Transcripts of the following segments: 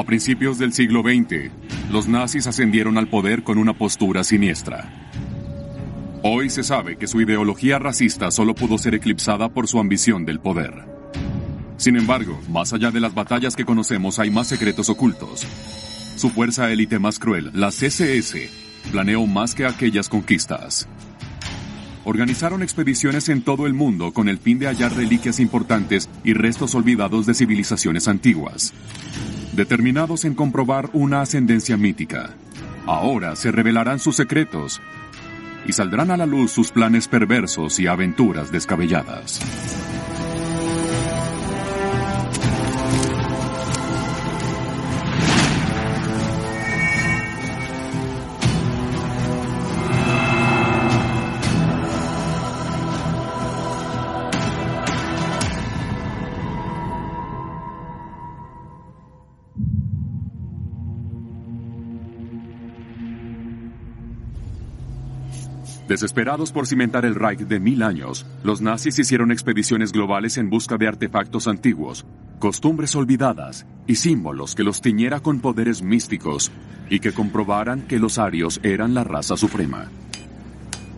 A principios del siglo XX, los nazis ascendieron al poder con una postura siniestra. Hoy se sabe que su ideología racista solo pudo ser eclipsada por su ambición del poder. Sin embargo, más allá de las batallas que conocemos, hay más secretos ocultos. Su fuerza élite más cruel, la CSS, planeó más que aquellas conquistas. Organizaron expediciones en todo el mundo con el fin de hallar reliquias importantes y restos olvidados de civilizaciones antiguas, determinados en comprobar una ascendencia mítica. Ahora se revelarán sus secretos y saldrán a la luz sus planes perversos y aventuras descabelladas. Desesperados por cimentar el Reich de 1000 años, los nazis hicieron expediciones globales en busca de artefactos antiguos, costumbres olvidadas y símbolos que los tiñera con poderes místicos y que comprobaran que los arios eran la raza suprema.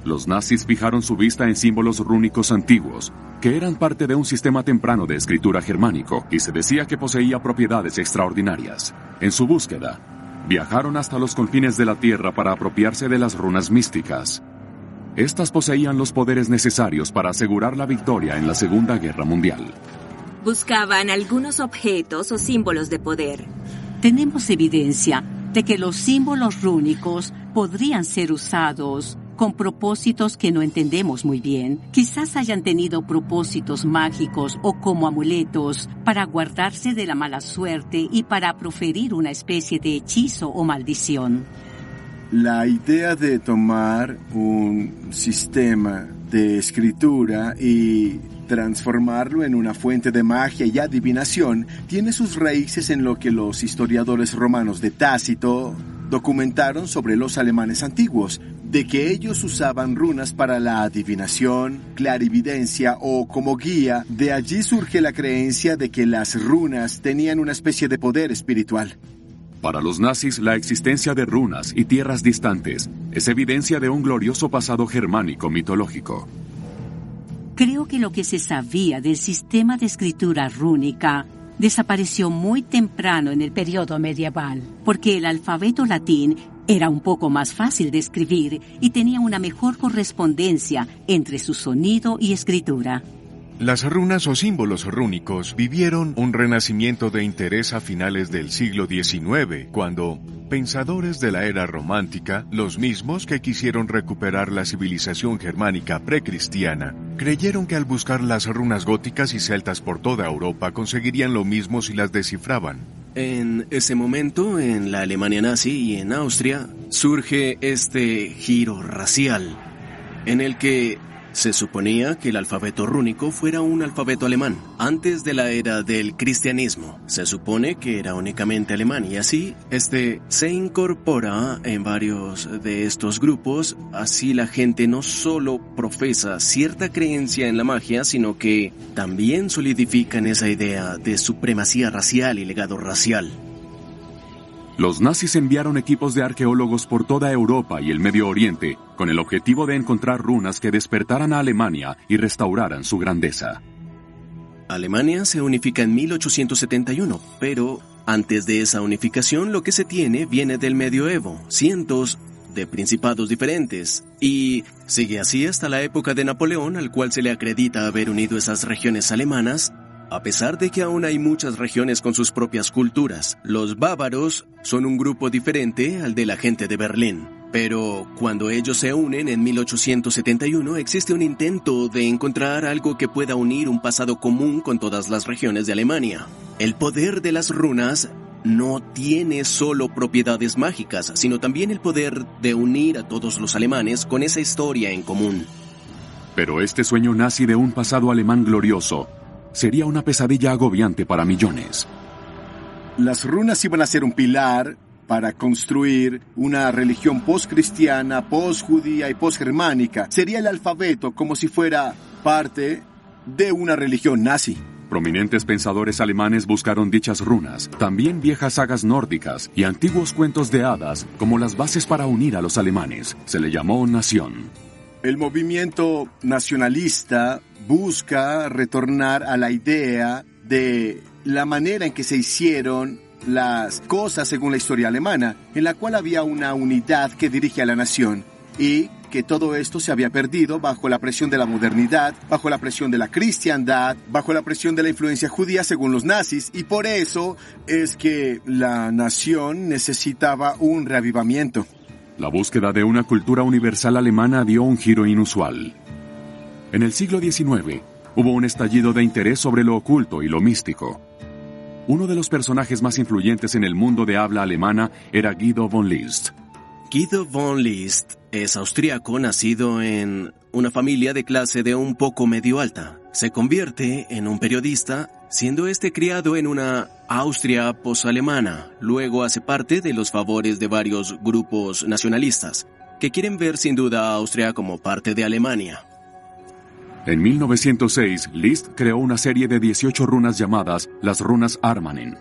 Los nazis fijaron su vista en símbolos rúnicos antiguos, que eran parte de un sistema temprano de escritura germánico y se decía que poseía propiedades extraordinarias. En su búsqueda, viajaron hasta los confines de la Tierra para apropiarse de las runas místicas. Estas poseían los poderes necesarios para asegurar la victoria en la Segunda Guerra Mundial. Buscaban algunos objetos o símbolos de poder. Tenemos evidencia de que los símbolos rúnicos podrían ser usados con propósitos que no entendemos muy bien. Quizás hayan tenido propósitos mágicos o como amuletos para guardarse de la mala suerte y para proferir una especie de hechizo o maldición. La idea de tomar un sistema de escritura y transformarlo en una fuente de magia y adivinación tiene sus raíces en lo que los historiadores romanos de Tácito documentaron sobre los alemanes antiguos, de que ellos usaban runas para la adivinación, clarividencia o como guía. De allí surge la creencia de que las runas tenían una especie de poder espiritual. Para los nazis, la existencia de runas y tierras distantes es evidencia de un glorioso pasado germánico mitológico. Creo que lo que se sabía del sistema de escritura rúnica desapareció muy temprano en el periodo medieval, porque el alfabeto latín era un poco más fácil de escribir y tenía una mejor correspondencia entre su sonido y escritura. Las runas o símbolos rúnicos vivieron un renacimiento de interés a finales del siglo XIX, cuando pensadores de la era romántica, los mismos que quisieron recuperar la civilización germánica precristiana, creyeron que al buscar las runas góticas y celtas por toda Europa conseguirían lo mismo si las descifraban. En ese momento, en la Alemania nazi y en Austria, surge este giro racial, en el que se suponía que el alfabeto rúnico fuera un alfabeto alemán. Antes de la era del cristianismo, se supone que era únicamente alemán y así, se incorpora en varios de estos grupos. Así la gente no solo profesa cierta creencia en la magia, sino que también solidifican esa idea de supremacía racial y legado racial. Los nazis enviaron equipos de arqueólogos por toda Europa y el Medio Oriente con el objetivo de encontrar runas que despertaran a Alemania y restauraran su grandeza. Alemania se unifica en 1871, pero antes de esa unificación lo que se tiene viene del medioevo, cientos de principados diferentes, y sigue así hasta la época de Napoleón, al cual se le acredita haber unido esas regiones alemanas. A pesar de que aún hay muchas regiones con sus propias culturas, los bávaros son un grupo diferente al de la gente de Berlín. Pero cuando ellos se unen en 1871, existe un intento de encontrar algo que pueda unir un pasado común con todas las regiones de Alemania. El poder de las runas no tiene solo propiedades mágicas, sino también el poder de unir a todos los alemanes con esa historia en común. Pero este sueño nazi de un pasado alemán glorioso sería una pesadilla agobiante para millones. Las runas iban a ser un pilar para construir una religión post-cristiana, post-judía y post-germánica. Sería el alfabeto como si fuera parte de una religión nazi. Prominentes pensadores alemanes buscaron dichas runas, también viejas sagas nórdicas y antiguos cuentos de hadas como las bases para unir a los alemanes. Se le llamó nación. El movimiento nacionalista busca retornar a la idea de la manera en que se hicieron las cosas según la historia alemana, en la cual había una unidad que dirige a la nación, y que todo esto se había perdido bajo la presión de la modernidad, bajo la presión de la cristiandad, bajo la presión de la influencia judía según los nazis, y por eso es que la nación necesitaba un reavivamiento. La búsqueda de una cultura universal alemana dio un giro inusual. En el siglo XIX, hubo un estallido de interés sobre lo oculto y lo místico. Uno de los personajes más influyentes en el mundo de habla alemana era Guido von List. Guido von List es austriaco, nacido en una familia de clase de un poco medio alta. Se convierte en un periodista, siendo criado en una Austria posalemana. Luego hace parte de los favores de varios grupos nacionalistas, que quieren ver sin duda a Austria como parte de Alemania. En 1906, List creó una serie de 18 runas llamadas las runas Armanen.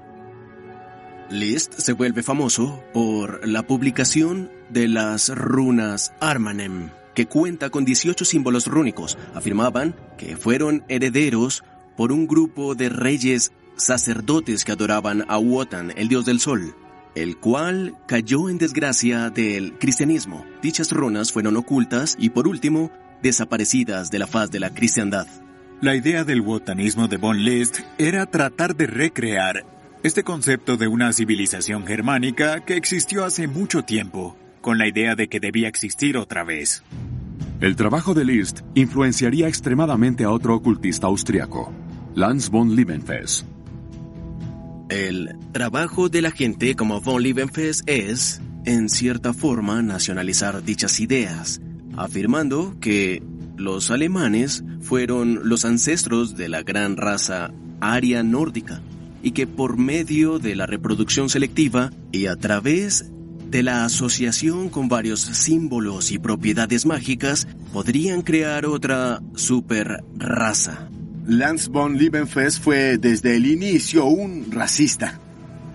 List se vuelve famoso por la publicación de las runas Armanen, que cuenta con 18 símbolos rúnicos. Afirmaban que fueron herederos por un grupo de reyes sacerdotes que adoraban a Wotan, el dios del sol, el cual cayó en desgracia del cristianismo. Dichas runas fueron ocultas y, por último, desaparecidas de la faz de la cristiandad. La idea del wotanismo de von List era tratar de recrear este concepto de una civilización germánica que existió hace mucho tiempo, con la idea de que debía existir otra vez. El trabajo de List influenciaría extremadamente a otro ocultista austriaco, Lanz von Liebenfels. El trabajo de la gente como von Liebenfels es, en cierta forma, nacionalizar dichas ideas, afirmando que los alemanes fueron los ancestros de la gran raza aria nórdica y que por medio de la reproducción selectiva y a través de la asociación con varios símbolos y propiedades mágicas podrían crear otra superraza. Lanz von Liebenfels fue desde el inicio un racista.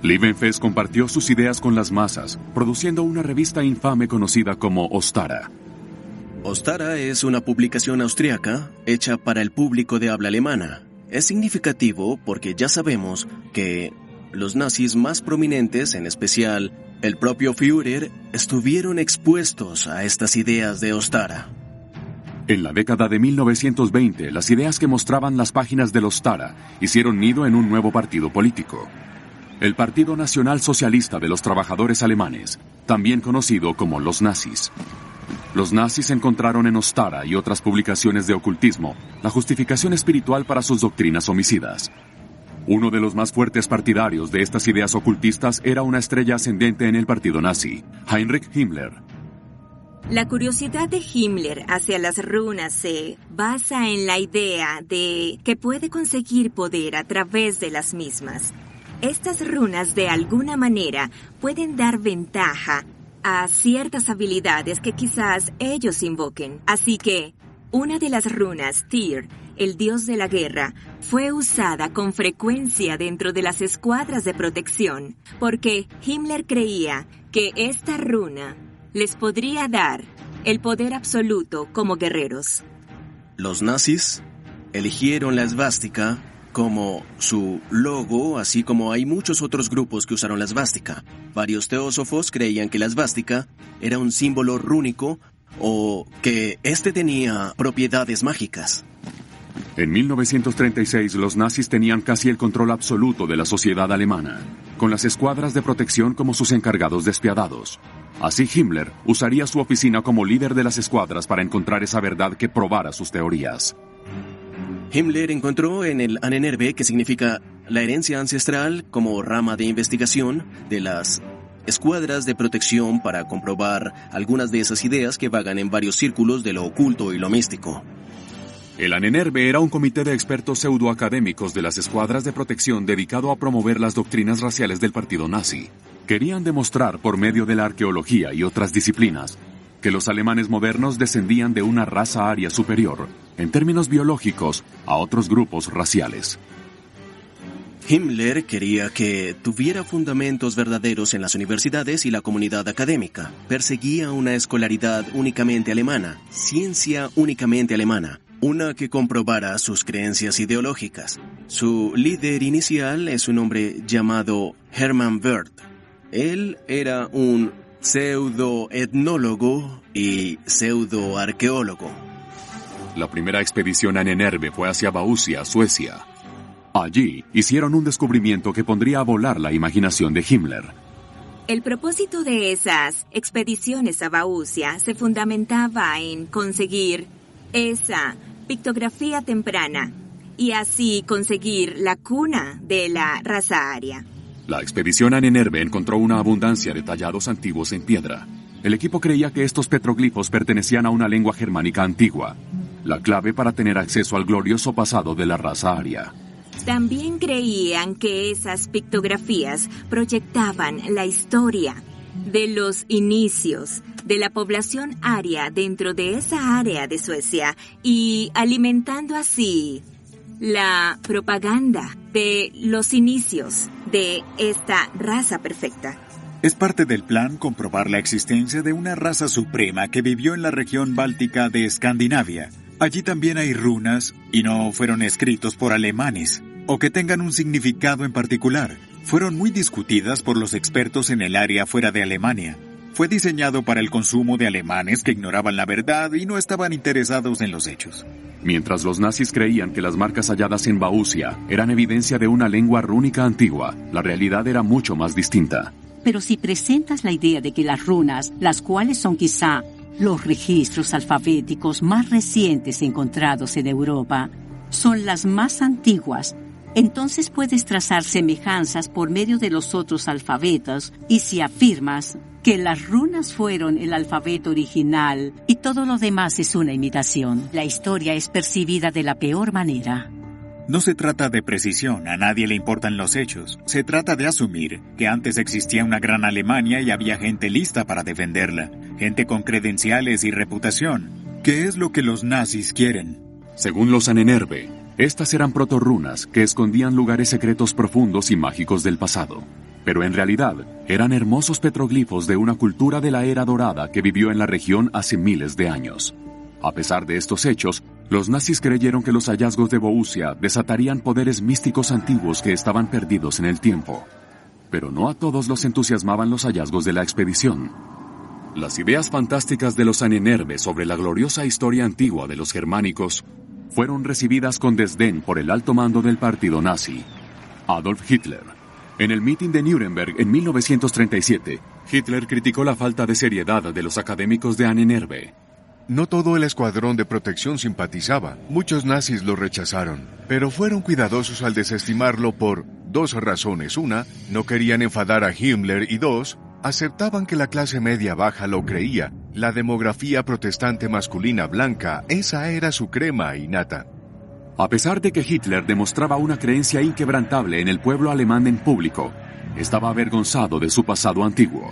Liebenfels compartió sus ideas con las masas, produciendo una revista infame conocida como Ostara. Ostara es una publicación austriaca hecha para el público de habla alemana. Es significativo porque ya sabemos que los nazis más prominentes, en especial el propio Führer, estuvieron expuestos a estas ideas de Ostara. En la década de 1920, las ideas que mostraban las páginas del Ostara hicieron nido en un nuevo partido político, el Partido Nacional Socialista de los Trabajadores Alemanes, también conocido como los nazis. Los nazis encontraron en Ostara y otras publicaciones de ocultismo la justificación espiritual para sus doctrinas homicidas. Uno de los más fuertes partidarios de estas ideas ocultistas era una estrella ascendente en el partido nazi, Heinrich Himmler. La curiosidad de Himmler hacia las runas se basa en la idea de que puede conseguir poder a través de las mismas. Estas runas de alguna manera pueden dar ventaja a ciertas habilidades que quizás ellos invoquen. Así que, una de las runas, Tyr, el dios de la guerra, fue usada con frecuencia dentro de las escuadras de protección, porque Himmler creía que esta runa les podría dar el poder absoluto como guerreros. Los nazis eligieron la esvástica como su logo, así como hay muchos otros grupos que usaron la esvástica. Varios teósofos creían que la esvástica era un símbolo rúnico o que tenía propiedades mágicas. En 1936, los nazis tenían casi el control absoluto de la sociedad alemana, con las escuadras de protección como sus encargados despiadados. Así Himmler usaría su oficina como líder de las escuadras para encontrar esa verdad que probara sus teorías. Himmler encontró en el Ahnenerbe, que significa la herencia ancestral, como rama de investigación de las escuadras de protección para comprobar algunas de esas ideas que vagan en varios círculos de lo oculto y lo místico. El Ahnenerbe era un comité de expertos pseudoacadémicos de las escuadras de protección dedicado a promover las doctrinas raciales del partido nazi. Querían demostrar por medio de la arqueología y otras disciplinas que los alemanes modernos descendían de una raza aria superior, en términos biológicos, a otros grupos raciales. Himmler quería que tuviera fundamentos verdaderos en las universidades y la comunidad académica. Perseguía una escolaridad únicamente alemana, ciencia únicamente alemana, una que comprobara sus creencias ideológicas. Su líder inicial es un hombre llamado Hermann Wirth. Él era un pseudoetnólogo y pseudoarqueólogo. La primera expedición a Nineveh fue hacia Vaussia, Suecia. Allí hicieron un descubrimiento que pondría a volar la imaginación de Himmler. El propósito de esas expediciones a Vaussia se fundamentaba en conseguir esa pictografía temprana y así conseguir la cuna de la raza aria. La expedición a Nineveh encontró una abundancia de tallados antiguos en piedra. El equipo creía que estos petroglifos pertenecían a una lengua germánica antigua, la clave para tener acceso al glorioso pasado de la raza aria. También creían que esas pictografías proyectaban la historia de los inicios de la población aria dentro de esa área de Suecia y alimentando así la propaganda de los inicios de esta raza perfecta. Es parte del plan comprobar la existencia de una raza suprema que vivió en la región báltica de Escandinavia. Allí también hay runas y no fueron escritos por alemanes o que tengan un significado en particular. Fueron muy discutidas por los expertos en el área fuera de Alemania. Fue diseñado para el consumo de alemanes que ignoraban la verdad y no estaban interesados en los hechos. Mientras los nazis creían que las marcas halladas en Vaussia eran evidencia de una lengua rúnica antigua, la realidad era mucho más distinta. Pero si presentas la idea de que las runas, las cuales son quizá los registros alfabéticos más recientes encontrados en Europa, son las más antiguas, entonces puedes trazar semejanzas por medio de los otros alfabetos, y si afirmas que las runas fueron el alfabeto original y todo lo demás es una imitación, la historia es percibida de la peor manera. No se trata de precisión, a nadie le importan los hechos. Se trata de asumir que antes existía una gran Alemania y había gente lista para defenderla, gente con credenciales y reputación. ¿Qué es lo que los nazis quieren? Según los Ahnenerbe, estas eran protorrunas que escondían lugares secretos profundos y mágicos del pasado. Pero en realidad, eran hermosos petroglifos de una cultura de la era dorada que vivió en la región hace miles de años. A pesar de estos hechos, los nazis creyeron que los hallazgos de Vaussia desatarían poderes místicos antiguos que estaban perdidos en el tiempo. Pero no a todos los entusiasmaban los hallazgos de la expedición. Las ideas fantásticas de los Ahnenerbe sobre la gloriosa historia antigua de los germánicos fueron recibidas con desdén por el alto mando del partido nazi, Adolf Hitler. En el mitin de Nuremberg en 1937, Hitler criticó la falta de seriedad de los académicos de Ahnenerbe. No todo el escuadrón de protección simpatizaba. Muchos nazis lo rechazaron, pero fueron cuidadosos al desestimarlo por dos razones. Una, no querían enfadar a Himmler y dos, aceptaban que la clase media baja lo creía. La demografía protestante masculina blanca, esa era su crema innata. A pesar de que Hitler demostraba una creencia inquebrantable en el pueblo alemán en público, estaba avergonzado de su pasado antiguo.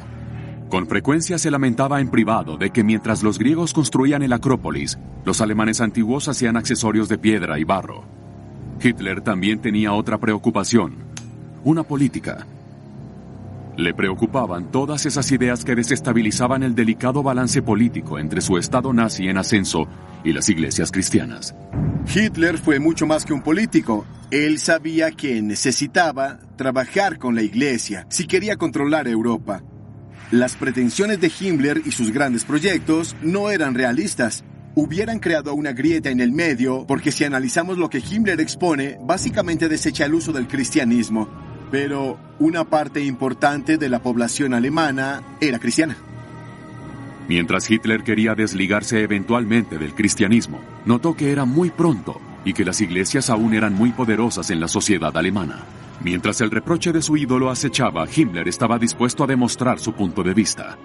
Con frecuencia se lamentaba en privado de que mientras los griegos construían el Acrópolis, los alemanes antiguos hacían accesorios de piedra y barro. Hitler también tenía otra preocupación, una política. Le preocupaban todas esas ideas que desestabilizaban el delicado balance político entre su estado nazi en ascenso y las iglesias cristianas. Hitler fue mucho más que un político. Él sabía que necesitaba trabajar con la iglesia si quería controlar Europa. Las pretensiones de Himmler y sus grandes proyectos no eran realistas. Hubieran creado una grieta en el medio porque si analizamos lo que Himmler expone, básicamente desecha el uso del cristianismo. Pero una parte importante de la población alemana era cristiana. Mientras Hitler quería desligarse eventualmente del cristianismo, notó que era muy pronto y que las iglesias aún eran muy poderosas en la sociedad alemana. Mientras el reproche de su ídolo acechaba, Himmler estaba dispuesto a demostrar su punto de vista.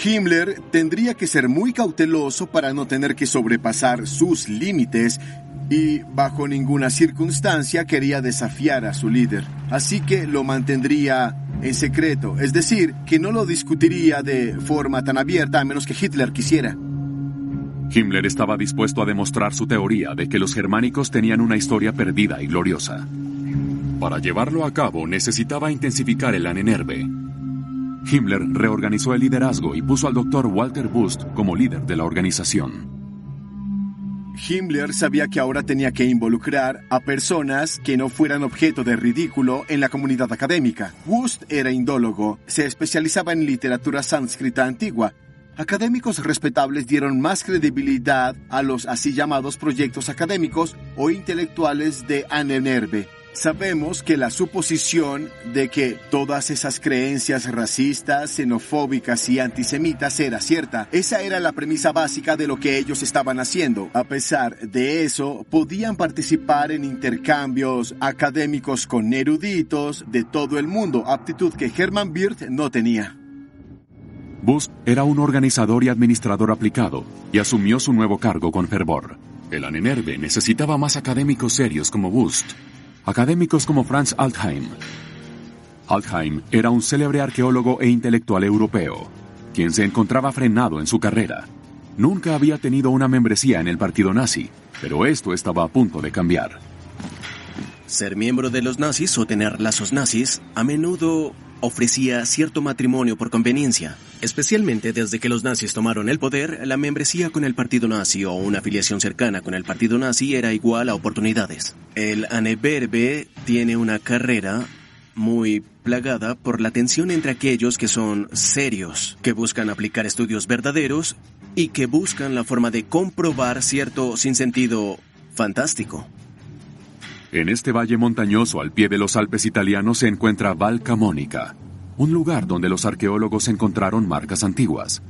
Himmler tendría que ser muy cauteloso para no tener que sobrepasar sus límites y bajo ninguna circunstancia quería desafiar a su líder. Así que lo mantendría en secreto, es decir, que no lo discutiría de forma tan abierta a menos que Hitler quisiera. Himmler estaba dispuesto a demostrar su teoría de que los germánicos tenían una historia perdida y gloriosa. Para llevarlo a cabo necesitaba intensificar el Ahnenerbe. Himmler reorganizó el liderazgo y puso al Dr. Walter Bust como líder de la organización. Himmler sabía que ahora tenía que involucrar a personas que no fueran objeto de ridículo en la comunidad académica. Bust era indólogo, se especializaba en literatura sánscrita antigua. Académicos respetables dieron más credibilidad a los así llamados proyectos académicos o intelectuales de Ahnenerbe. Sabemos que la suposición de que todas esas creencias racistas, xenofóbicas y antisemitas era cierta. Esa era la premisa básica de lo que ellos estaban haciendo. A pesar de eso, podían participar en intercambios académicos con eruditos de todo el mundo, aptitud que Hermann Wirth no tenía. Bust era un organizador y administrador aplicado y asumió su nuevo cargo con fervor. El Ahnenerbe necesitaba más académicos serios como Bust. Académicos como Franz Altheim. Altheim era un célebre arqueólogo e intelectual europeo, quien se encontraba frenado en su carrera. Nunca había tenido una membresía en el partido nazi, pero esto estaba a punto de cambiar. Ser miembro de los nazis o tener lazos nazis a menudo ofrecía cierto matrimonio por conveniencia. Especialmente desde que los nazis tomaron el poder, la membresía con el partido nazi o una afiliación cercana con el partido nazi era igual a oportunidades. El Ahnenerbe tiene una carrera muy plagada por la tensión entre aquellos que son serios, que buscan aplicar estudios verdaderos y que buscan la forma de comprobar cierto sinsentido fantástico. En este valle montañoso al pie de los Alpes italianos se encuentra Val Camonica, un lugar donde los arqueólogos encontraron marcas antiguas.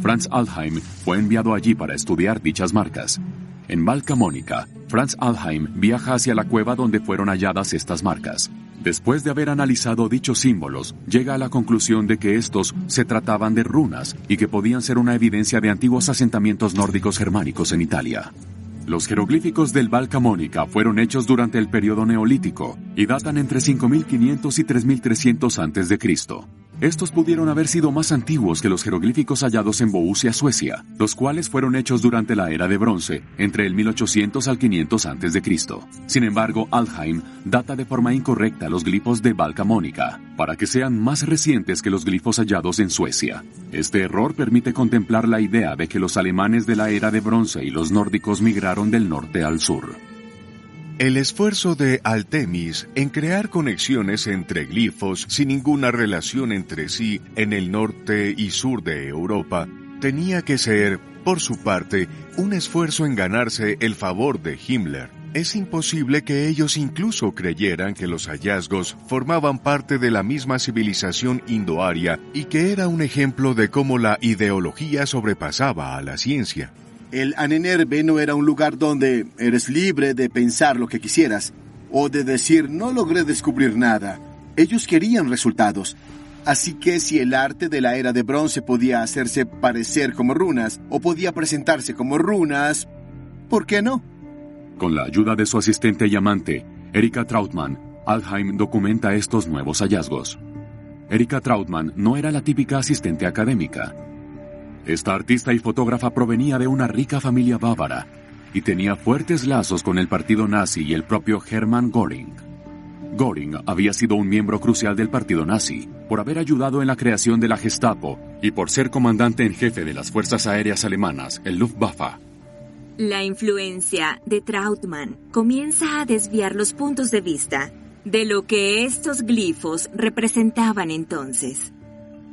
Franz Altheim fue enviado allí para estudiar dichas marcas. En Val Camonica, Franz Altheim viaja hacia la cueva donde fueron halladas estas marcas. Después de haber analizado dichos símbolos, llega a la conclusión de que estos se trataban de runas y que podían ser una evidencia de antiguos asentamientos nórdicos germánicos en Italia. Los jeroglíficos del Val Camonica fueron hechos durante el periodo neolítico y datan entre 5500 y 3300 a.C. Estos pudieron haber sido más antiguos que los jeroglíficos hallados en Bohusia, Suecia, los cuales fueron hechos durante la era de bronce, entre el 1800 al 500 a.C. Sin embargo, Altheim data de forma incorrecta los glifos de Val Camonica, para que sean más recientes que los glifos hallados en Suecia. Este error permite contemplar la idea de que los alemanes de la era de bronce y los nórdicos migraron del norte al sur. El esfuerzo de Altemis en crear conexiones entre glifos sin ninguna relación entre sí en el norte y sur de Europa tenía que ser, por su parte, un esfuerzo en ganarse el favor de Himmler. Es imposible que ellos incluso creyeran que los hallazgos formaban parte de la misma civilización indoaria y que era un ejemplo de cómo la ideología sobrepasaba a la ciencia. El Ahnenerbe no era un lugar donde eres libre de pensar lo que quisieras o de decir no logré descubrir nada. Ellos querían resultados. Así que si el arte de la era de bronce podía hacerse parecer como runas o podía presentarse como runas, ¿por qué no? Con la ayuda de su asistente y amante, Erika Trautmann, Altheim documenta estos nuevos hallazgos. Erika Trautmann no era la típica asistente académica. Esta artista y fotógrafa provenía de una rica familia bávara y tenía fuertes lazos con el partido nazi y el propio Hermann Göring. Göring había sido un miembro crucial del partido nazi por haber ayudado en la creación de la Gestapo y por ser comandante en jefe de las fuerzas aéreas alemanas, el Luftwaffe. La influencia de Trautmann comienza a desviar los puntos de vista de lo que estos glifos representaban entonces.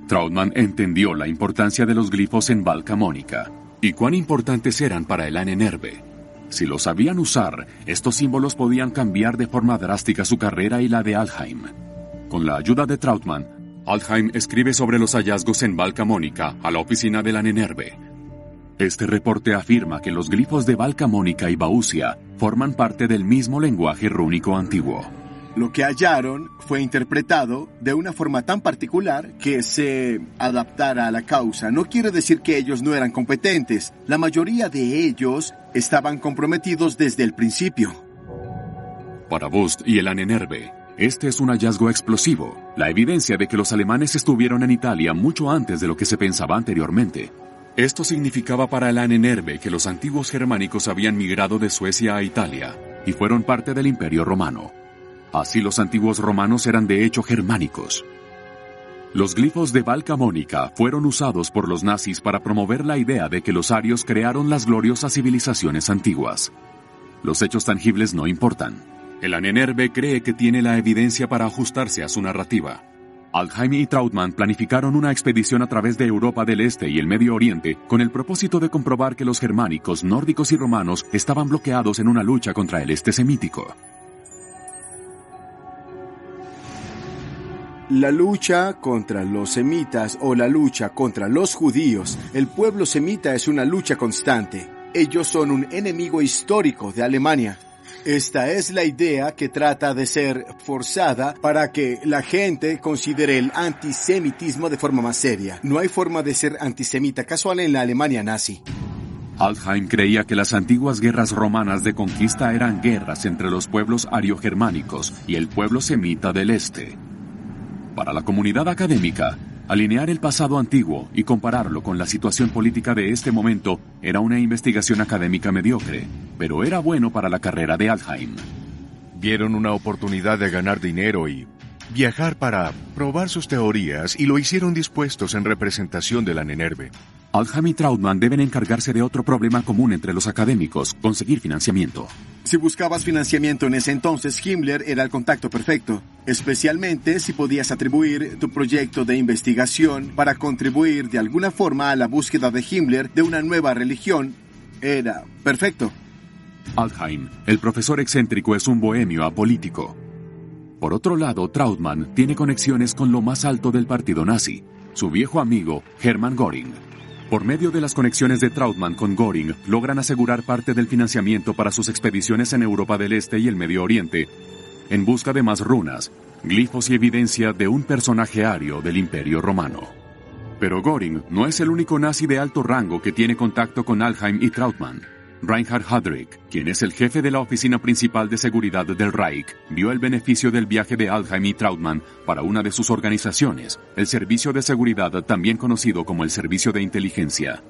Trautmann entendió la importancia de los glifos en Val Camonica y cuán importantes eran para el Ahnenerbe. Si los sabían usar, estos símbolos podían cambiar de forma drástica su carrera y la de Altheim. Con la ayuda de Trautmann, Altheim escribe sobre los hallazgos en Val Camonica a la oficina del Ahnenerbe. Este reporte afirma que los glifos de Val Camonica y Bohusia forman parte del mismo lenguaje rúnico antiguo. Lo que hallaron fue interpretado de una forma tan particular que se adaptara a la causa. No quiere decir que ellos no eran competentes. La mayoría de ellos estaban comprometidos desde el principio. Para Bust y el Ahnenerbe, este es un hallazgo explosivo, la evidencia de que los alemanes estuvieron en Italia mucho antes de lo que se pensaba anteriormente. Esto significaba para el Ahnenerbe que los antiguos germánicos habían migrado de Suecia a Italia y fueron parte del Imperio Romano. Así los antiguos romanos eran de hecho germánicos. Los glifos de Val Camonica fueron usados por los nazis para promover la idea de que los arios crearon las gloriosas civilizaciones antiguas. Los hechos tangibles no importan. El Ahnenerbe cree que tiene la evidencia para ajustarse a su narrativa. Alfheim y Trautmann planificaron una expedición a través de Europa del Este y el Medio Oriente con el propósito de comprobar que los germánicos, nórdicos y romanos estaban bloqueados en una lucha contra el este semítico. La lucha contra los semitas o la lucha contra los judíos, el pueblo semita es una lucha constante. Ellos son un enemigo histórico de Alemania. Esta es la idea que trata de ser forzada para que la gente considere el antisemitismo de forma más seria. No hay forma de ser antisemita casual en la Alemania nazi. Alfheim creía que las antiguas guerras romanas de conquista eran guerras entre los pueblos ariogermánicos y el pueblo semita del este. Para la comunidad académica, alinear el pasado antiguo y compararlo con la situación política de este momento era una investigación académica mediocre, pero era bueno para la carrera de Alfheim. Vieron una oportunidad de ganar dinero y viajar para probar sus teorías y lo hicieron dispuestos en representación de la Ahnenerbe. Alfheim y Trautmann deben encargarse de otro problema común entre los académicos, conseguir financiamiento. Si buscabas financiamiento en ese entonces, Himmler era el contacto perfecto, especialmente si podías atribuir tu proyecto de investigación para contribuir de alguna forma a la búsqueda de Himmler de una nueva religión. Era perfecto. Alfheim, el profesor excéntrico, es un bohemio apolítico. Por otro lado, Trautmann tiene conexiones con lo más alto del partido nazi, su viejo amigo Hermann Göring. Por medio de las conexiones de Trautmann con Göring, logran asegurar parte del financiamiento para sus expediciones en Europa del Este y el Medio Oriente, en busca de más runas, glifos y evidencia de un personaje ario del Imperio Romano. Pero Göring no es el único nazi de alto rango que tiene contacto con Alfheim y Trautmann. Reinhard Heydrich, quien es el jefe de la oficina principal de seguridad del Reich, vio el beneficio del viaje de Alfheim y Trautmann para una de sus organizaciones, el Servicio de Seguridad, también conocido como el Servicio de Inteligencia.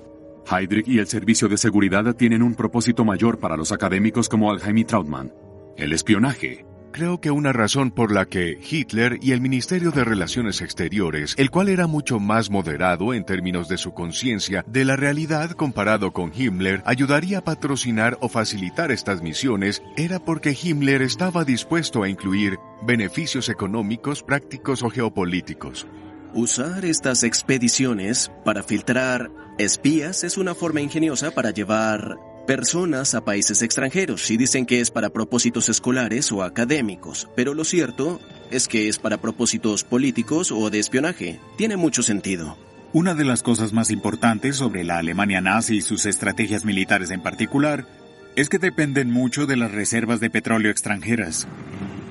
Heydrich y el Servicio de Seguridad tienen un propósito mayor para los académicos como Alfheim y Trautmann: el espionaje. Creo que una razón por la que Hitler y el Ministerio de Relaciones Exteriores, el cual era mucho más moderado en términos de su conciencia de la realidad comparado con Himmler, ayudaría a patrocinar o facilitar estas misiones, era porque Himmler estaba dispuesto a incluir beneficios económicos, prácticos o geopolíticos. Usar estas expediciones para filtrar espías es una forma ingeniosa para llevar personas a países extranjeros y dicen que es para propósitos escolares o académicos, pero lo cierto es que es para propósitos políticos o de espionaje. Tiene mucho sentido. Una de las cosas más importantes sobre la Alemania nazi y sus estrategias militares en particular es que dependen mucho de las reservas de petróleo extranjeras.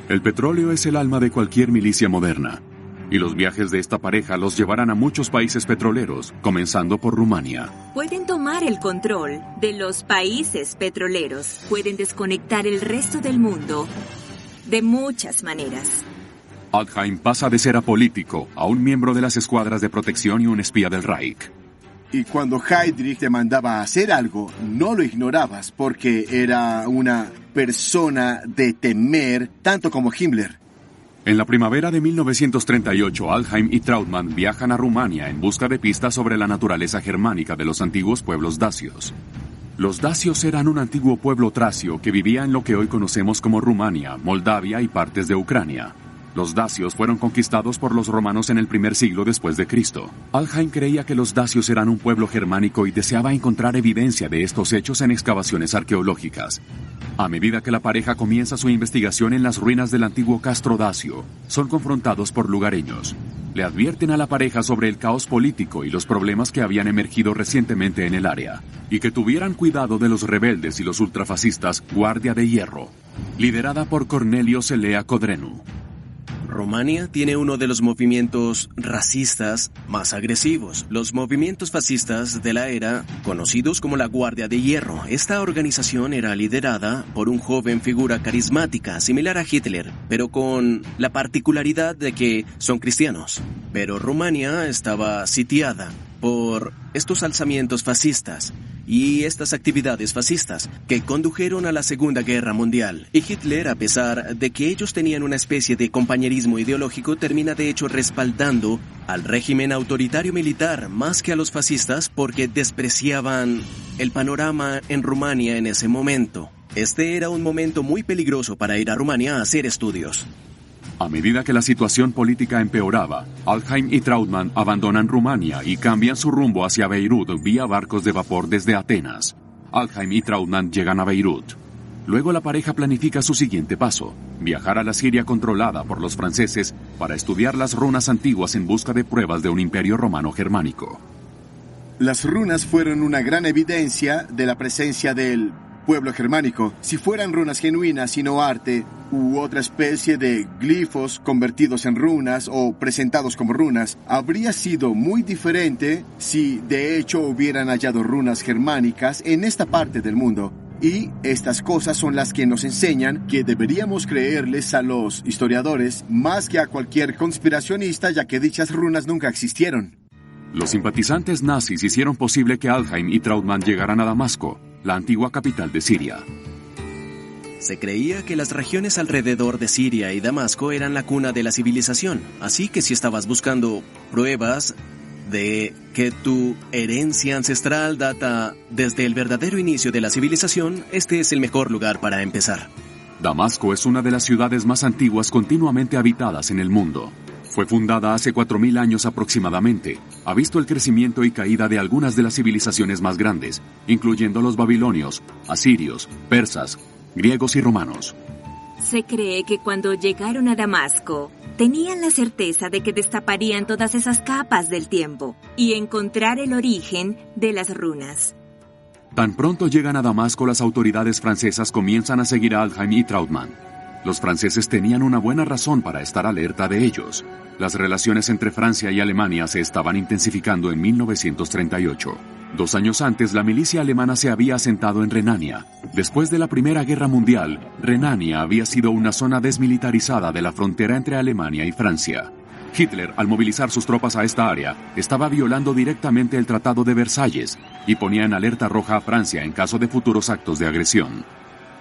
El petróleo es el alma de cualquier milicia moderna, y los viajes de esta pareja los llevarán a muchos países petroleros, comenzando por Rumania. Pueden tomar el control de los países petroleros, pueden desconectar el resto del mundo de muchas maneras. Alfheim pasa de ser apolítico a un miembro de las escuadras de protección y un espía del Reich. Y cuando Heydrich te mandaba a hacer algo, no lo ignorabas porque era una persona de temer, tanto como Himmler. En la primavera de 1938, Alfheim y Trautmann viajan a Rumania en busca de pistas sobre la naturaleza germánica de los antiguos pueblos dacios. Los dacios eran un antiguo pueblo tracio que vivía en lo que hoy conocemos como Rumania, Moldavia y partes de Ucrania. Los dacios fueron conquistados por los romanos en el primer siglo después de Cristo. Alfheim creía que los dacios eran un pueblo germánico y deseaba encontrar evidencia de estos hechos en excavaciones arqueológicas. A medida que la pareja comienza su investigación en las ruinas del antiguo Castro Dacio, son confrontados por lugareños. Le advierten a la pareja sobre el caos político y los problemas que habían emergido recientemente en el área, y que tuvieran cuidado de los rebeldes y los ultrafascistas Guardia de Hierro, liderada por Cornelio Celea Codrenu. Rumania tiene uno de los movimientos racistas más agresivos, los movimientos fascistas de la era, conocidos como la Guardia de Hierro. Esta organización era liderada por un joven figura carismática, similar a Hitler, pero con la particularidad de que son cristianos. Pero Rumania estaba sitiada por estos alzamientos fascistas, y estas actividades fascistas que condujeron a la Segunda Guerra Mundial. Y Hitler, a pesar de que ellos tenían una especie de compañerismo ideológico, termina de hecho respaldando al régimen autoritario militar más que a los fascistas porque despreciaban el panorama en Rumania en ese momento. Este era un momento muy peligroso para ir a Rumania a hacer estudios. A medida que la situación política empeoraba, Altheim y Trautmann abandonan Rumania y cambian su rumbo hacia Beirut vía barcos de vapor desde Atenas. Altheim y Trautmann llegan a Beirut. Luego la pareja planifica su siguiente paso, viajar a la Siria controlada por los franceses para estudiar las runas antiguas en busca de pruebas de un imperio romano germánico. Las runas fueron una gran evidencia de la presencia del pueblo germánico. Si fueran runas genuinas y no arte, u otra especie de glifos convertidos en runas o presentados como runas, habría sido muy diferente si de hecho hubieran hallado runas germánicas en esta parte del mundo. Y estas cosas son las que nos enseñan que deberíamos creerles a los historiadores más que a cualquier conspiracionista, ya que dichas runas nunca existieron. Los simpatizantes nazis hicieron posible que Altheim y Trautmann llegaran a Damasco, la antigua capital de Siria. Se creía que las regiones alrededor de Siria y Damasco eran la cuna de la civilización, así que si estabas buscando pruebas de que tu herencia ancestral data desde el verdadero inicio de la civilización, este es el mejor lugar para empezar. Damasco es una de las ciudades más antiguas continuamente habitadas en el mundo. Fue fundada hace 4.000 años aproximadamente. Ha visto el crecimiento y caída de algunas de las civilizaciones más grandes, incluyendo los babilonios, asirios, persas, griegos y romanos. Se cree que cuando llegaron a Damasco, tenían la certeza de que destaparían todas esas capas del tiempo y encontrar el origen de las runas. Tan pronto llegan a Damasco, las autoridades francesas comienzan a seguir a Altheim y Trautmann. Los franceses tenían una buena razón para estar alerta de ellos. Las relaciones entre Francia y Alemania se estaban intensificando en 1938. 2 años antes, la milicia alemana se había asentado en Renania. Después de la Primera Guerra Mundial, Renania había sido una zona desmilitarizada de la frontera entre Alemania y Francia. Hitler, al movilizar sus tropas a esta área, estaba violando directamente el Tratado de Versalles y ponía en alerta roja a Francia en caso de futuros actos de agresión.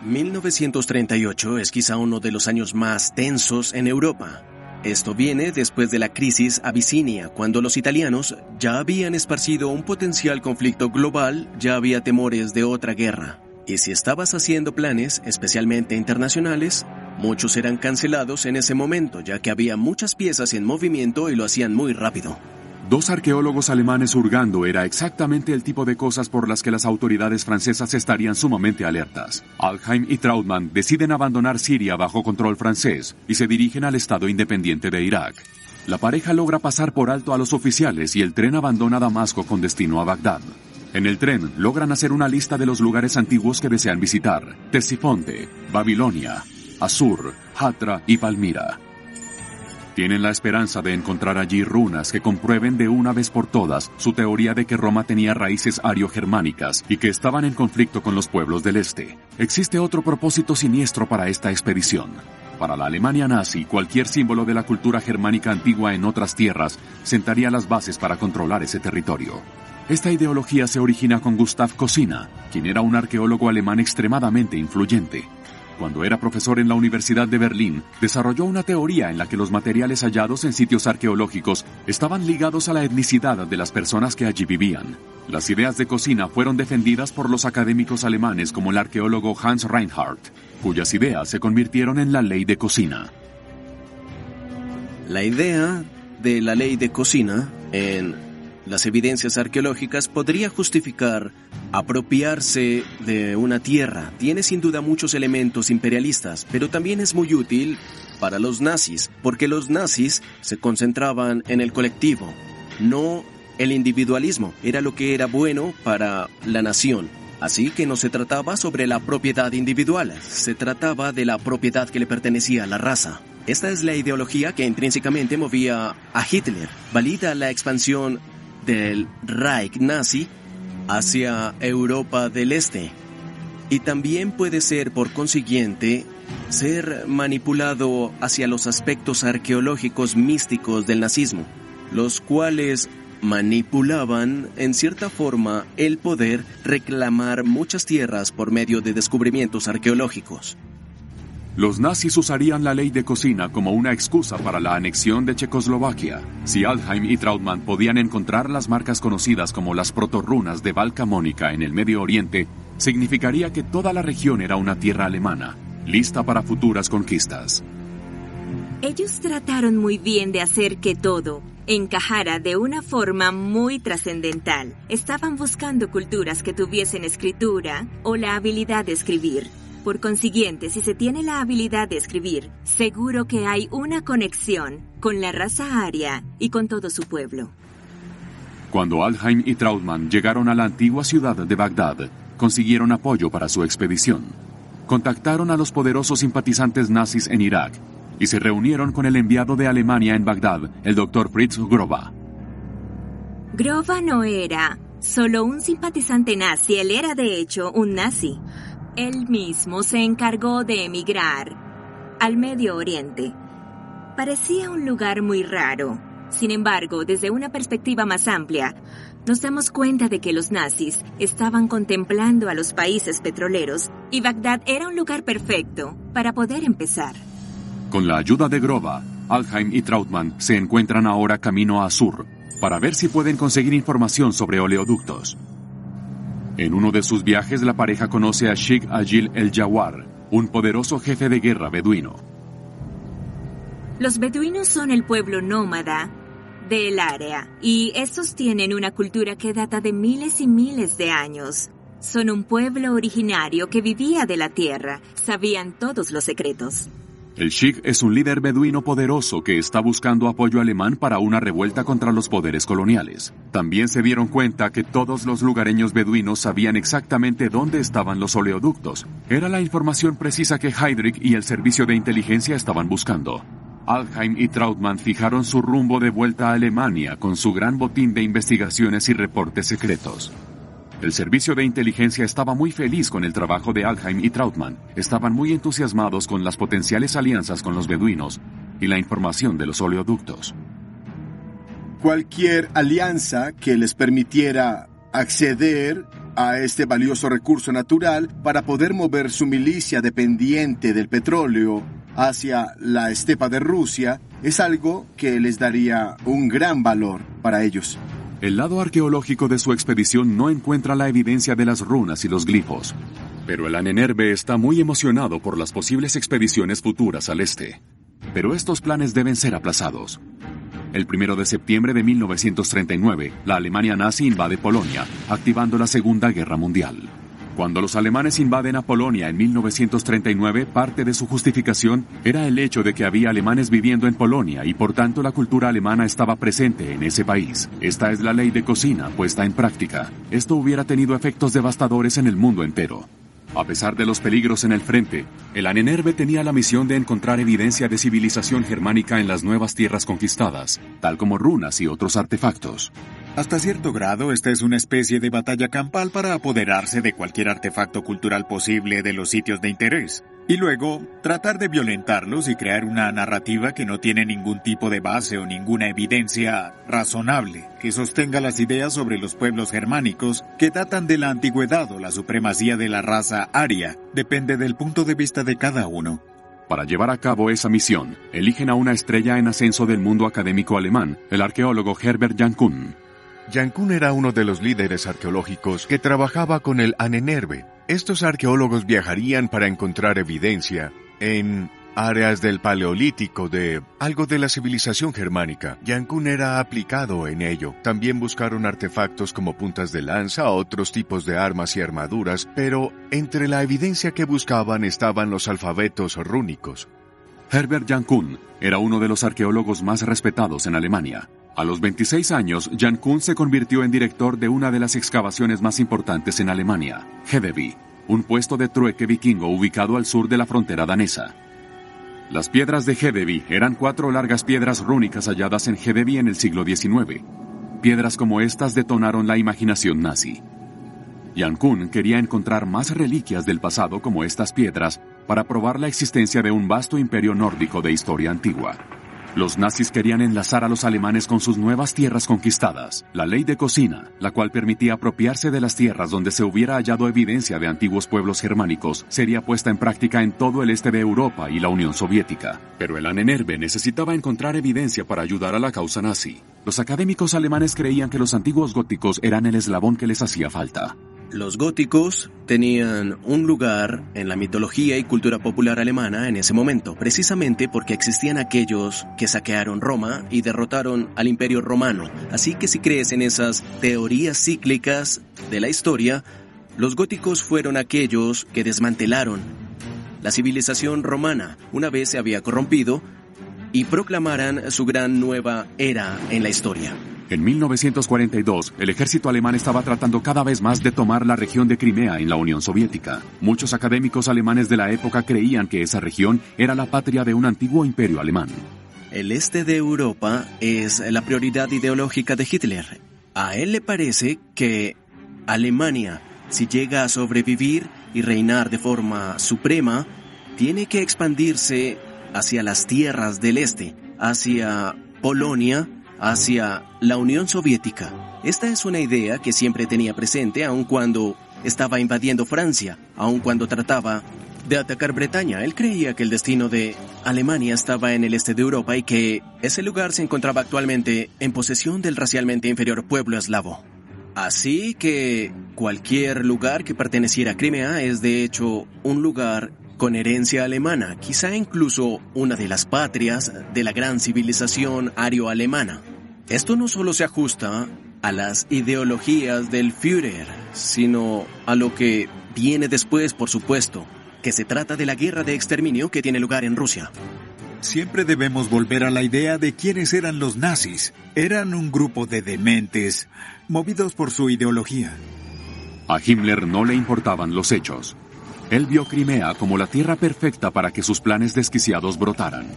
1938 es quizá uno de los años más tensos en Europa. Esto viene después de la crisis abisinia, cuando los italianos ya habían esparcido un potencial conflicto global, ya había temores de otra guerra. Y si estabas haciendo planes, especialmente internacionales, muchos eran cancelados en ese momento, ya que había muchas piezas en movimiento y lo hacían muy rápido. 2 arqueólogos alemanes hurgando era exactamente el tipo de cosas por las que las autoridades francesas estarían sumamente alertas. Altheim y Trautmann deciden abandonar Siria bajo control francés y se dirigen al Estado independiente de Irak. La pareja logra pasar por alto a los oficiales y el tren abandona Damasco con destino a Bagdad. En el tren logran hacer una lista de los lugares antiguos que desean visitar: Ctesifonte, Babilonia, Asur, Hatra y Palmira. Tienen la esperanza de encontrar allí runas que comprueben de una vez por todas su teoría de que Roma tenía raíces ario-germánicas y que estaban en conflicto con los pueblos del este. Existe otro propósito siniestro para esta expedición. Para la Alemania nazi, cualquier símbolo de la cultura germánica antigua en otras tierras sentaría las bases para controlar ese territorio. Esta ideología se origina con Gustav Kosina, quien era un arqueólogo alemán extremadamente influyente. Cuando era profesor en la Universidad de Berlín, desarrolló una teoría en la que los materiales hallados en sitios arqueológicos estaban ligados a la etnicidad de las personas que allí vivían. Las ideas de Kosina fueron defendidas por los académicos alemanes como el arqueólogo Hans Reinhardt, cuyas ideas se convirtieron en la ley de Kosina. La idea de la ley de Kosina en las evidencias arqueológicas podría justificar apropiarse de una tierra. Tiene sin duda muchos elementos imperialistas, pero también es muy útil para los nazis, porque los nazis se concentraban en el colectivo, no el individualismo. Era lo que era bueno para la nación. Así que no se trataba sobre la propiedad individual, se trataba de la propiedad que le pertenecía a la raza. Esta es la ideología que intrínsecamente movía a Hitler. Valida la expansión del Reich nazi hacia Europa del Este. Y también puede ser, por consiguiente, ser manipulado hacia los aspectos arqueológicos místicos del nazismo, los cuales manipulaban, en cierta forma, el poder reclamar muchas tierras por medio de descubrimientos arqueológicos. Los nazis usarían la ley de cocina como una excusa para la anexión de Checoslovaquia. Si Altheim y Trautmann podían encontrar las marcas conocidas como las protorrunas de Val Camonica en el Medio Oriente, significaría que toda la región era una tierra alemana, lista para futuras conquistas. Ellos trataron muy bien de hacer que todo encajara de una forma muy trascendental. Estaban buscando culturas que tuviesen escritura o la habilidad de escribir. Por consiguiente, si se tiene la habilidad de escribir, seguro que hay una conexión con la raza aria y con todo su pueblo. Cuando Altheim y Trautmann llegaron a la antigua ciudad de Bagdad, consiguieron apoyo para su expedición. Contactaron a los poderosos simpatizantes nazis en Irak y se reunieron con el enviado de Alemania en Bagdad, el Dr. Fritz Grova. Grova no era solo un simpatizante nazi, él era de hecho un nazi. Él mismo se encargó de emigrar al Medio Oriente. Parecía un lugar muy raro. Sin embargo, desde una perspectiva más amplia, nos damos cuenta de que los nazis estaban contemplando a los países petroleros y Bagdad era un lugar perfecto para poder empezar. Con la ayuda de Grova, Altheim y Trautmann se encuentran ahora camino a Sur para ver si pueden conseguir información sobre oleoductos. En uno de sus viajes, la pareja conoce a Sheikh Agil el-Jawar, un poderoso jefe de guerra beduino. Los beduinos son el pueblo nómada del área y estos tienen una cultura que data de miles y miles de años. Son un pueblo originario que vivía de la tierra, sabían todos los secretos. El Sheikh es un líder beduino poderoso que está buscando apoyo alemán para una revuelta contra los poderes coloniales. También se dieron cuenta que todos los lugareños beduinos sabían exactamente dónde estaban los oleoductos. Era la información precisa que Heydrich y el servicio de inteligencia estaban buscando. Altheim y Trautmann fijaron su rumbo de vuelta a Alemania con su gran botín de investigaciones y reportes secretos. El servicio de inteligencia estaba muy feliz con el trabajo de Altheim y Trautmann. Estaban muy entusiasmados con las potenciales alianzas con los beduinos y la información de los oleoductos. Cualquier alianza que les permitiera acceder a este valioso recurso natural para poder mover su milicia dependiente del petróleo hacia la estepa de Rusia es algo que les daría un gran valor para ellos. El lado arqueológico de su expedición no encuentra la evidencia de las runas y los glifos, pero el Ahnenerbe está muy emocionado por las posibles expediciones futuras al este. Pero estos planes deben ser aplazados. El 1 de septiembre de 1939, la Alemania nazi invade Polonia, activando la Segunda Guerra Mundial. Cuando los alemanes invaden a Polonia en 1939, parte de su justificación era el hecho de que había alemanes viviendo en Polonia y por tanto la cultura alemana estaba presente en ese país. Esta es la ley de cocina puesta en práctica. Esto hubiera tenido efectos devastadores en el mundo entero. A pesar de los peligros en el frente, el Ahnenerbe tenía la misión de encontrar evidencia de civilización germánica en las nuevas tierras conquistadas, tal como runas y otros artefactos. Hasta cierto grado, esta es una especie de batalla campal para apoderarse de cualquier artefacto cultural posible de los sitios de interés, y luego tratar de violentarlos y crear una narrativa que no tiene ningún tipo de base o ninguna evidencia razonable que sostenga las ideas sobre los pueblos germánicos que datan de la antigüedad o la supremacía de la raza aria. Depende del punto de vista de cada uno. Para llevar a cabo esa misión, eligen a una estrella en ascenso del mundo académico alemán, el arqueólogo Herbert Jankuhn. Jankuhn era uno de los líderes arqueológicos que trabajaba con el Ahnenerbe. Estos arqueólogos viajarían para encontrar evidencia en áreas del Paleolítico de algo de la civilización germánica. Jankuhn era aplicado en ello. También buscaron artefactos como puntas de lanza, otros tipos de armas y armaduras, pero entre la evidencia que buscaban estaban los alfabetos rúnicos. Herbert Jankuhn era uno de los arqueólogos más respetados en Alemania. A los 26 años, Jankuhn se convirtió en director de una de las excavaciones más importantes en Alemania, Hedeby, un puesto de trueque vikingo ubicado al sur de la frontera danesa. Las piedras de Hedeby eran 4 largas piedras rúnicas halladas en Hedeby en el siglo XIX. Piedras como estas detonaron la imaginación nazi. Jankuhn quería encontrar más reliquias del pasado como estas piedras para probar la existencia de un vasto imperio nórdico de historia antigua. Los nazis querían enlazar a los alemanes con sus nuevas tierras conquistadas. La ley de cocina, la cual permitía apropiarse de las tierras donde se hubiera hallado evidencia de antiguos pueblos germánicos, sería puesta en práctica en todo el este de Europa y la Unión Soviética. Pero el Ahnenerbe necesitaba encontrar evidencia para ayudar a la causa nazi. Los académicos alemanes creían que los antiguos góticos eran el eslabón que les hacía falta. Los góticos tenían un lugar en la mitología y cultura popular alemana en ese momento, precisamente porque existían aquellos que saquearon Roma y derrotaron al Imperio Romano. Así que si crees en esas teorías cíclicas de la historia, los góticos fueron aquellos que desmantelaron la civilización romana una vez se había corrompido y proclamaran su gran nueva era en la historia. En 1942, el ejército alemán estaba tratando cada vez más de tomar la región de Crimea en la Unión Soviética. Muchos académicos alemanes de la época creían que esa región era la patria de un antiguo imperio alemán. El este de Europa es la prioridad ideológica de Hitler. A él le parece que Alemania, si llega a sobrevivir y reinar de forma suprema, tiene que expandirse hacia las tierras del este, hacia Polonia, hacia la Unión Soviética. Esta es una idea que siempre tenía presente aun cuando estaba invadiendo Francia, aun cuando trataba de atacar Bretaña. Él creía que el destino de Alemania estaba en el este de Europa y que ese lugar se encontraba actualmente en posesión del racialmente inferior pueblo eslavo. Así que cualquier lugar que perteneciera a Crimea es de hecho un lugar con herencia alemana, quizá incluso una de las patrias de la gran civilización ario-alemana. Esto no solo se ajusta a las ideologías del Führer, sino a lo que viene después, por supuesto, que se trata de la guerra de exterminio que tiene lugar en Rusia. Siempre debemos volver a la idea de quiénes eran los nazis. Eran un grupo de dementes, movidos por su ideología. A Himmler no le importaban los hechos. Él vio Crimea como la tierra perfecta para que sus planes desquiciados brotaran.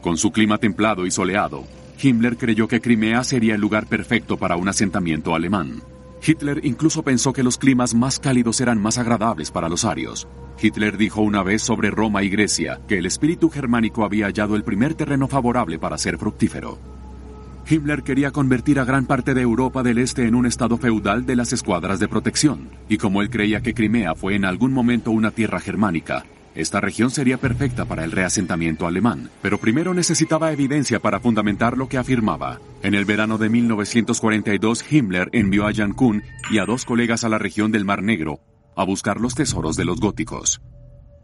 Con su clima templado y soleado, Himmler creyó que Crimea sería el lugar perfecto para un asentamiento alemán. Hitler incluso pensó que los climas más cálidos eran más agradables para los arios. Hitler dijo una vez sobre Roma y Grecia que el espíritu germánico había hallado el primer terreno favorable para ser fructífero. Himmler quería convertir a gran parte de Europa del Este en un estado feudal de las escuadras de protección, y como él creía que Crimea fue en algún momento una tierra germánica, esta región sería perfecta para el reasentamiento alemán, pero primero necesitaba evidencia para fundamentar lo que afirmaba. En el verano de 1942, Himmler envió a Jan Kuhn y a 2 colegas a la región del Mar Negro a buscar los tesoros de los góticos.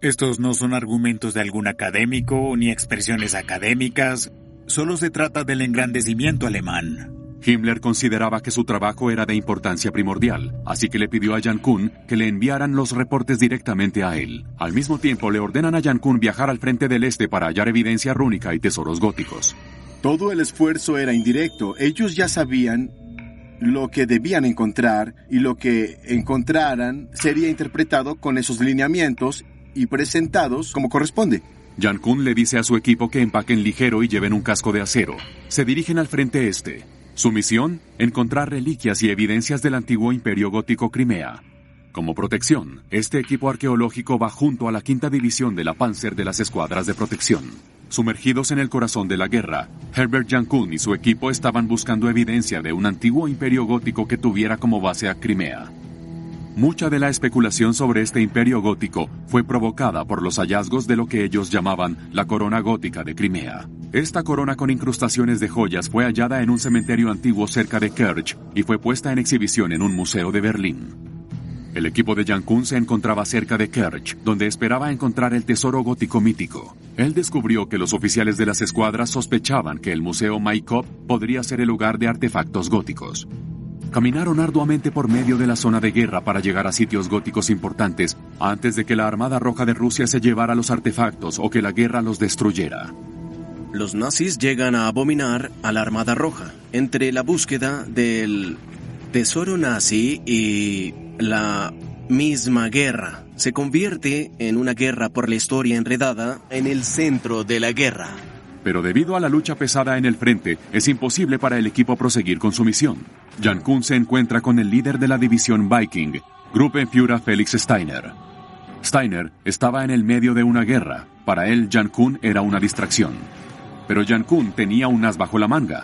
Estos no son argumentos de algún académico ni expresiones académicas. Solo se trata del engrandecimiento alemán. Himmler consideraba que su trabajo era de importancia primordial, así que le pidió a Jan Kuhn que le enviaran los reportes directamente a él. Al mismo tiempo, le ordenan a Jan Kuhn viajar al frente del este para hallar evidencia rúnica y tesoros góticos. Todo el esfuerzo era indirecto. Ellos ya sabían lo que debían encontrar y lo que encontraran sería interpretado con esos lineamientos y presentados como corresponde. Jan Kuhn le dice a su equipo que empaquen ligero y lleven un casco de acero. Se dirigen al frente este. Su misión, encontrar reliquias y evidencias del antiguo imperio gótico Crimea. Como protección, este equipo arqueológico va junto a la 5ª división de la Panzer de las escuadras de protección. Sumergidos en el corazón de la guerra, Herbert Jan Kuhn y su equipo estaban buscando evidencia de un antiguo imperio gótico que tuviera como base a Crimea. Mucha de la especulación sobre este imperio gótico fue provocada por los hallazgos de lo que ellos llamaban la corona gótica de Crimea. Esta corona con incrustaciones de joyas fue hallada en un cementerio antiguo cerca de Kerch y fue puesta en exhibición en un museo de Berlín. El equipo de Jan Kuhn se encontraba cerca de Kerch, donde esperaba encontrar el tesoro gótico mítico. Él descubrió que los oficiales de las escuadras sospechaban que el Museo Maikop podría ser el lugar de artefactos góticos. Caminaron arduamente por medio de la zona de guerra para llegar a sitios góticos importantes antes de que la Armada Roja de Rusia se llevara los artefactos o que la guerra los destruyera. Los nazis llegan a abominar a la Armada Roja. Entre la búsqueda del tesoro nazi y la misma guerra, se convierte en una guerra por la historia enredada en el centro de la guerra. Pero debido a la lucha pesada en el frente, es imposible para el equipo proseguir con su misión. Jan Kuhn se encuentra con el líder de la división Viking, Gruppenführer Felix Steiner. Steiner estaba en el medio de una guerra. Para él, Jan Kuhn era una distracción. pero Jankuhn tenía un as bajo la manga.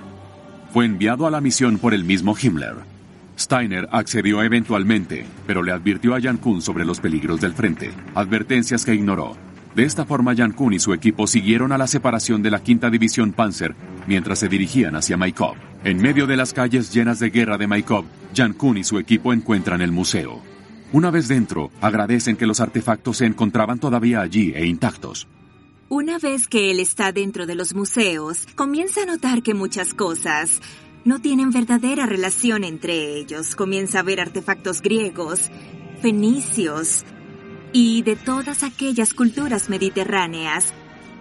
Fue enviado a la misión por el mismo Himmler. Steiner accedió eventualmente, pero le advirtió a Jankuhn sobre los peligros del frente, advertencias que ignoró. De esta forma, Jankuhn y su equipo siguieron a la separación de la 5ª División Panzer mientras se dirigían hacia Maikop. En medio de las calles llenas de guerra de Maikop, Jankuhn y su equipo encuentran el museo. Una vez dentro, agradecen que los artefactos se encontraban todavía allí e intactos. Una vez que él está dentro de los museos, comienza a notar que muchas cosas no tienen verdadera relación entre ellos. Comienza a ver artefactos griegos, fenicios y de todas aquellas culturas mediterráneas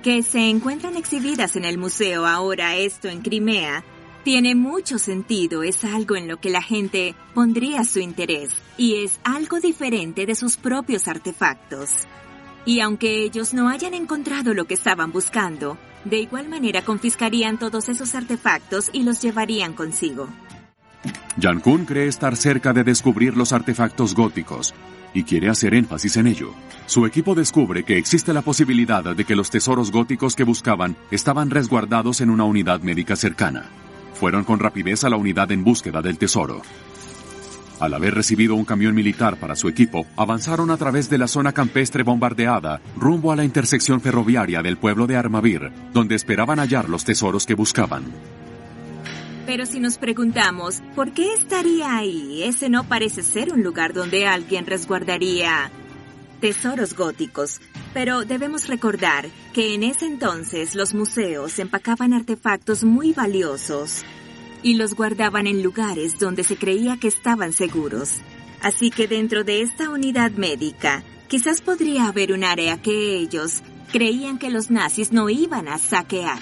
que se encuentran exhibidas en el museo ahora. Esto en Crimea tiene mucho sentido, es algo en lo que la gente pondría su interés y es algo diferente de sus propios artefactos. Y aunque ellos no hayan encontrado lo que estaban buscando, de igual manera confiscarían todos esos artefactos y los llevarían consigo. Jankuhn cree estar cerca de descubrir los artefactos góticos y quiere hacer énfasis en ello. Su equipo descubre que existe la posibilidad de que los tesoros góticos que buscaban estaban resguardados en una unidad médica cercana. Fueron con rapidez a la unidad en búsqueda del tesoro. Al haber recibido un camión militar para su equipo, avanzaron a través de la zona campestre bombardeada rumbo a la intersección ferroviaria del pueblo de Armavir, donde esperaban hallar los tesoros que buscaban. Pero si nos preguntamos, ¿por qué estaría ahí? Ese no parece ser un lugar donde alguien resguardaría tesoros góticos. Pero debemos recordar que en ese entonces los museos empacaban artefactos muy valiosos y los guardaban en lugares donde se creía que estaban seguros. Así que dentro de esta unidad médica, quizás podría haber un área que ellos creían que los nazis no iban a saquear.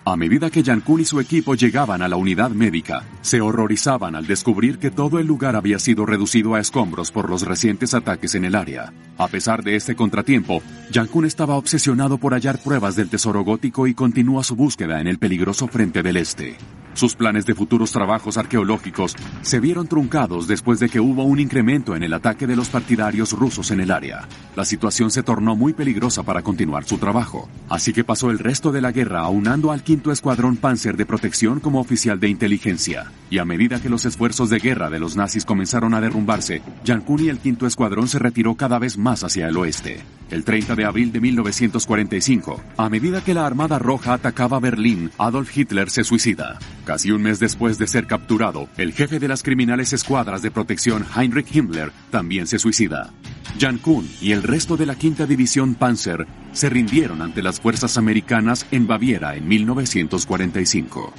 A medida que Jankuhn y su equipo llegaban a la unidad médica, se horrorizaban al descubrir que todo el lugar había sido reducido a escombros por los recientes ataques en el área. A pesar de este contratiempo, Jankuhn estaba obsesionado por hallar pruebas del tesoro gótico y continúa su búsqueda en el peligroso frente del este. Sus planes de futuros trabajos arqueológicos se vieron truncados después de que hubo un incremento en el ataque de los partidarios rusos en el área. La situación se tornó muy peligrosa para continuar su trabajo, así que pasó el resto de la guerra aunando al 5º Escuadrón Panzer de Protección como oficial de inteligencia. Y a medida que los esfuerzos de guerra de los nazis comenzaron a derrumbarse, Jankuhn y el 5º Escuadrón se retiró cada vez más hacia el oeste. El 30 de abril de 1945, a medida que la Armada Roja atacaba Berlín, Adolf Hitler se suicida. Casi un mes después de ser capturado, el jefe de las criminales escuadras de protección, Heinrich Himmler, también se suicida. Jankuhn y el resto de la 5ª División Panzer se rindieron ante las fuerzas americanas en Baviera en 1945.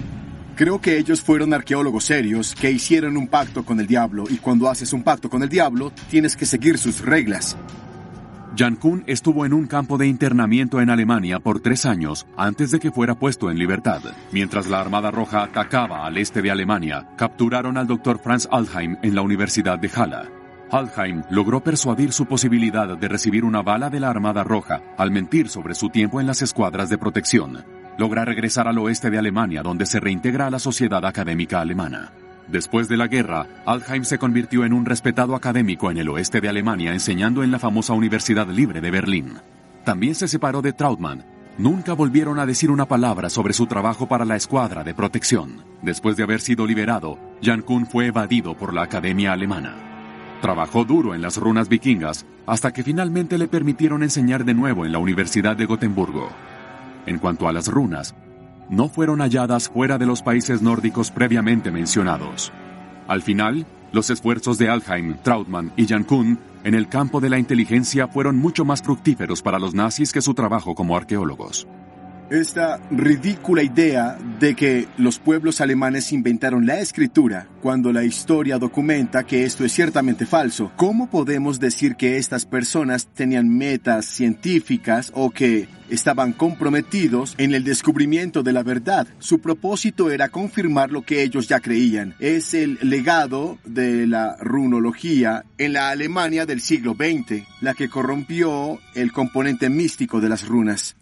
Creo que ellos fueron arqueólogos serios que hicieron un pacto con el diablo, y cuando haces un pacto con el diablo, tienes que seguir sus reglas. Jankuhn estuvo en un campo de internamiento en Alemania por 3 años antes de que fuera puesto en libertad. Mientras la Armada Roja atacaba al este de Alemania, capturaron al Dr. Franz Altheim en la Universidad de Halle. Altheim logró persuadir su posibilidad de recibir una bala de la Armada Roja al mentir sobre su tiempo en las escuadras de protección. Logra regresar al oeste de Alemania, donde se reintegra a la sociedad académica alemana. Después de la guerra, Altheim se convirtió en un respetado académico en el oeste de Alemania, enseñando en la famosa Universidad Libre de Berlín. También se separó de Trautmann. Nunca volvieron a decir una palabra sobre su trabajo para la escuadra de protección. Después de haber sido liberado, Jankuhn fue evadido por la Academia Alemana. Trabajó duro en las runas vikingas hasta que finalmente le permitieron enseñar de nuevo en la Universidad de Gotemburgo. En cuanto a las runas, no fueron halladas fuera de los países nórdicos previamente mencionados. Al final, los esfuerzos de Altheim, Trautmann y Jankuhn en el campo de la inteligencia fueron mucho más fructíferos para los nazis que su trabajo como arqueólogos. Esta ridícula idea de que los pueblos alemanes inventaron la escritura, cuando la historia documenta que esto es ciertamente falso. ¿Cómo podemos decir que estas personas tenían metas científicas o que estaban comprometidos en el descubrimiento de la verdad? Su propósito era confirmar lo que ellos ya creían. Es el legado de la runología en la Alemania del siglo XX, la que corrompió el componente místico de las runas.